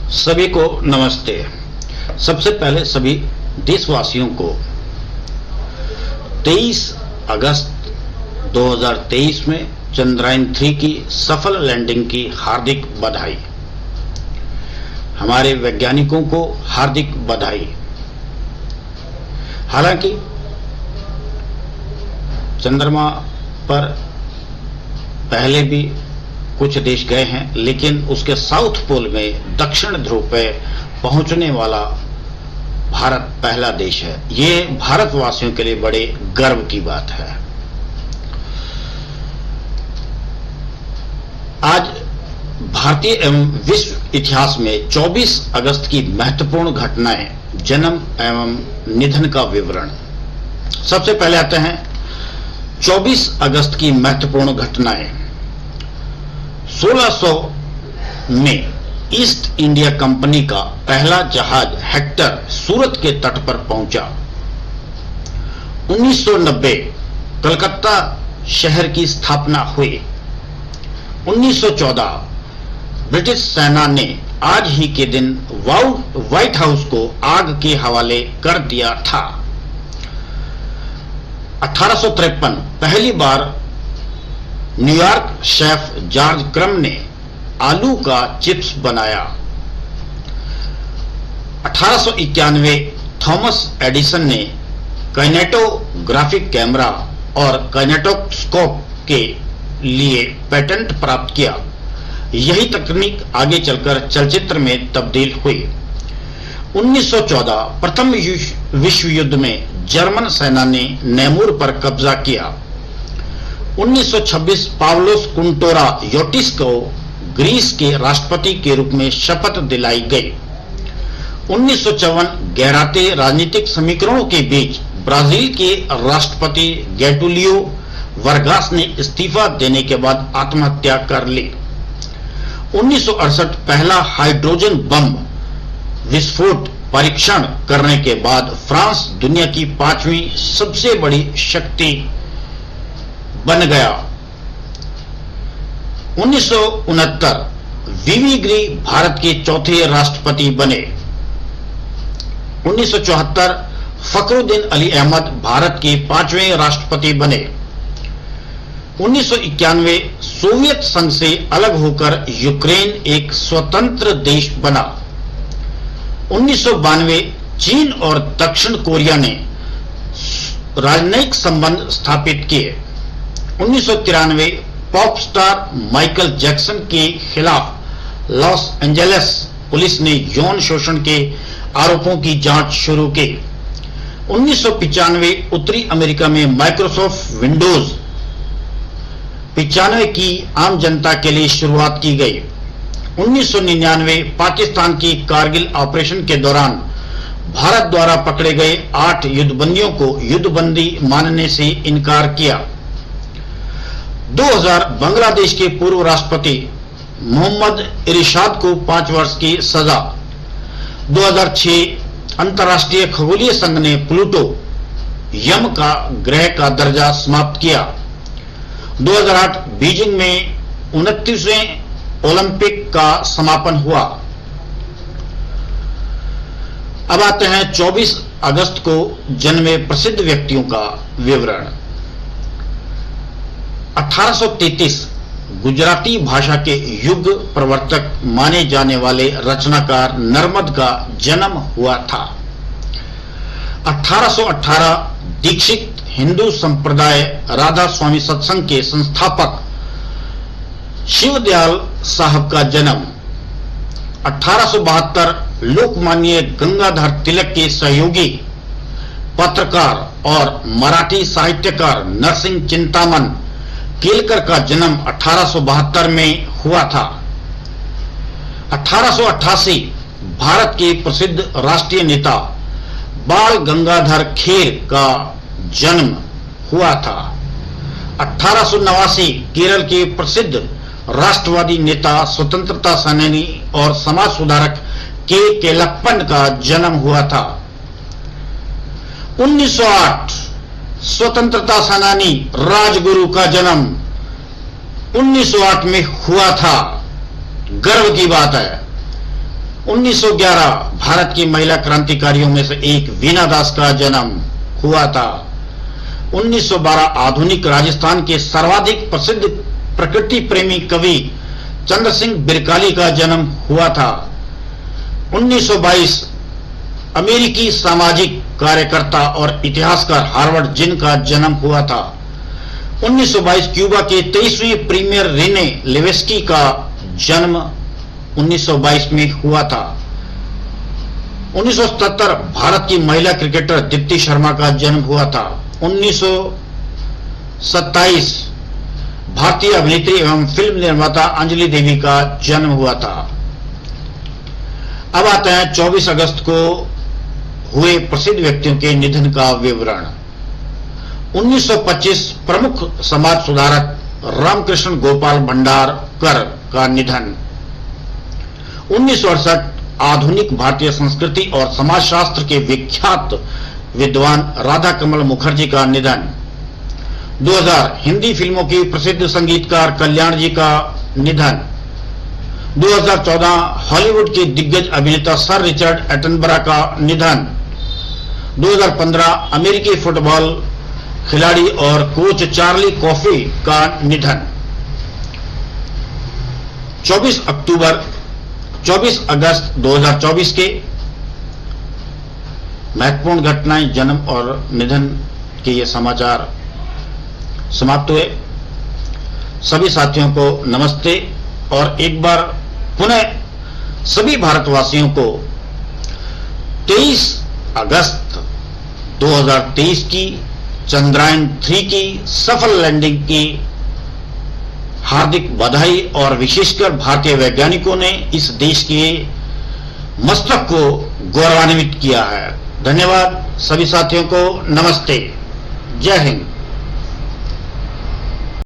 सभी को नमस्ते। सबसे पहले सभी देशवासियों को 23 अगस्त 2023 में चंद्रयान-3 की सफल लैंडिंग की हार्दिक बधाई। हमारे वैज्ञानिकों को हार्दिक बधाई। हालांकि चंद्रमा पर पहले भी कुछ देश गए हैं, लेकिन उसके साउथ पोल में दक्षिण ध्रुव पे पहुंचने वाला भारत पहला देश है। ये भारतवासियों के लिए बड़े गर्व की बात है। आज भारतीय एवं विश्व इतिहास में 24 अगस्त की महत्वपूर्ण घटनाएं, जन्म एवं निधन का विवरण। सबसे पहले आते हैं 24 अगस्त की महत्वपूर्ण घटनाएं। 1600 में ईस्ट इंडिया कंपनी का पहला जहाज हेक्टर सूरत के तट पर पहुंचा। 1990 कलकत्ता शहर की स्थापना हुई। 1914 ब्रिटिश सेना ने आज ही के दिन व्हाइट हाउस को आग के हवाले कर दिया था। 1853 पहली बार न्यूयॉर्क शेफ जॉर्ज क्रम ने आलू का चिप्स बनाया। 1891 थॉमस एडिसन ने काइनेटोग्राफिक कैमरा और काइनेटोस्कोप के लिए पेटेंट प्राप्त किया। यही तकनीक आगे चलकर चलचित्र में तब्दील हुई। 1914 प्रथम विश्व युद्ध में जर्मन सेना ने नेमूर पर कब्जा किया। 1926 पावलोस कुंटोरायोटिस को ग्रीस के राष्ट्रपति के रूप में शपथ दिलाई गई। 1954 गहराते राजनीतिक समीकरणों के बीच ब्राजील के राष्ट्रपति गेटुलियो वर्गास ने इस्तीफा देने के बाद आत्महत्या कर ली। 1968 पहला हाइड्रोजन बम विस्फोट परीक्षण करने के बाद फ्रांस दुनिया की 5वीं सबसे बड़ी शक्ति बन गया। 1969 वीवी गिरी भारत के चौथे राष्ट्रपति बने। 1974 फखरुद्दीन अली अहमद भारत के 5वें राष्ट्रपति बने। 1991 सोवियत संघ से अलग होकर यूक्रेन एक स्वतंत्र देश बना। 1992 चीन और दक्षिण कोरिया ने राजनयिक संबंध स्थापित किए। 1993 पॉप स्टार माइकल जैक्सन के खिलाफ लॉस एंजेलिस पुलिस ने यौन शोषण के आरोपों की जांच शुरू की। 1995 उत्तरी अमेरिका में माइक्रोसॉफ्ट विंडोज 95 की आम जनता के लिए शुरुआत की गई। 1999 पाकिस्तान की कारगिल ऑपरेशन के दौरान भारत द्वारा पकड़े गए 8 युद्धबंदियों को युद्धबंदी मानने से इनकार किया। 2000 बांग्लादेश के पूर्व राष्ट्रपति मोहम्मद इरशाद को 5 वर्ष की सजा। 2006 अंतर्राष्ट्रीय खगोलीय संघ ने प्लूटो यम का ग्रह का दर्जा समाप्त किया। 2008 बीजिंग में 29वें ओलंपिक का समापन हुआ। अब आते हैं 24 अगस्त को जन्मे प्रसिद्ध व्यक्तियों का विवरण। 1833 गुजराती भाषा के युग प्रवर्तक माने जाने वाले रचनाकार नर्मद का जन्म हुआ था। 1818 दीक्षित हिंदू संप्रदाय राधा स्वामी सत्संग के संस्थापक शिवदयाल साहब का जन्म। 1872 लोकमान्य गंगाधर तिलक के सहयोगी पत्रकार और मराठी साहित्यकार नरसिंह चिंतामन केलकर का जन्म 1872 में हुआ था। 1888 भारत के प्रसिद्ध राष्ट्रीय नेता बाल गंगाधर खेर का जन्म हुआ था। 1889 केरल के प्रसिद्ध राष्ट्रवादी नेता स्वतंत्रता सेनानी और समाज सुधारक के केलप्पन का जन्म हुआ था। 1908 स्वतंत्रता सेनानी राजगुरु का जन्म 1908 में हुआ था। गर्व की बात है। 1911 भारत की महिला क्रांतिकारियों में से एक वीना दास का जन्म हुआ था। 1912 आधुनिक राजस्थान के सर्वाधिक प्रसिद्ध प्रकृति प्रेमी कवि चंद्र सिंह बिरकाली का जन्म हुआ था। 1922 अमेरिकी सामाजिक कार्यकर्ता और इतिहासकार हार्वर्ड जिन का जन्म हुआ था। 1922 क्यूबा के 23वें प्रीमियर रेने लेवेस्की का जन्म 1922 में हुआ था। 1977 भारत की महिला क्रिकेटर दीप्ति शर्मा का जन्म हुआ था। 1927 भारतीय अभिनेत्री एवं फिल्म निर्माता अंजलि देवी का जन्म हुआ था। अब आते हैं 24 अगस्त को हुए प्रसिद्ध व्यक्तियों के निधन का विवरण। 1925 प्रमुख समाज सुधारक रामकृष्ण गोपाल भंडारकर का निधन। 1968 आधुनिक भारतीय संस्कृति और समाजशास्त्र के विख्यात विद्वान राधा कमल मुखर्जी का निधन। 2000 हिंदी फिल्मों की प्रसिद्ध संगीतकार कल्याण जी का निधन। 2014 हॉलीवुड के दिग्गज अभिनेता सर रिचर्ड एटनबरा का निधन। 2015 अमेरिकी फुटबॉल खिलाड़ी और कोच चार्ली कॉफी का निधन। 24 अगस्त 2024 के महत्वपूर्ण घटनाएं, जन्म और निधन के ये समाचार समाप्त हुए। सभी साथियों को नमस्ते और एक बार पुनः सभी भारतवासियों को 23 अगस्त 2023 की चंद्रयान 3 की सफल लैंडिंग की हार्दिक बधाई और विशेषकर भारतीय वैज्ञानिकों ने इस देश के मस्तक को गौरवान्वित किया है। धन्यवाद सभी साथियों को, नमस्ते, जय हिंद।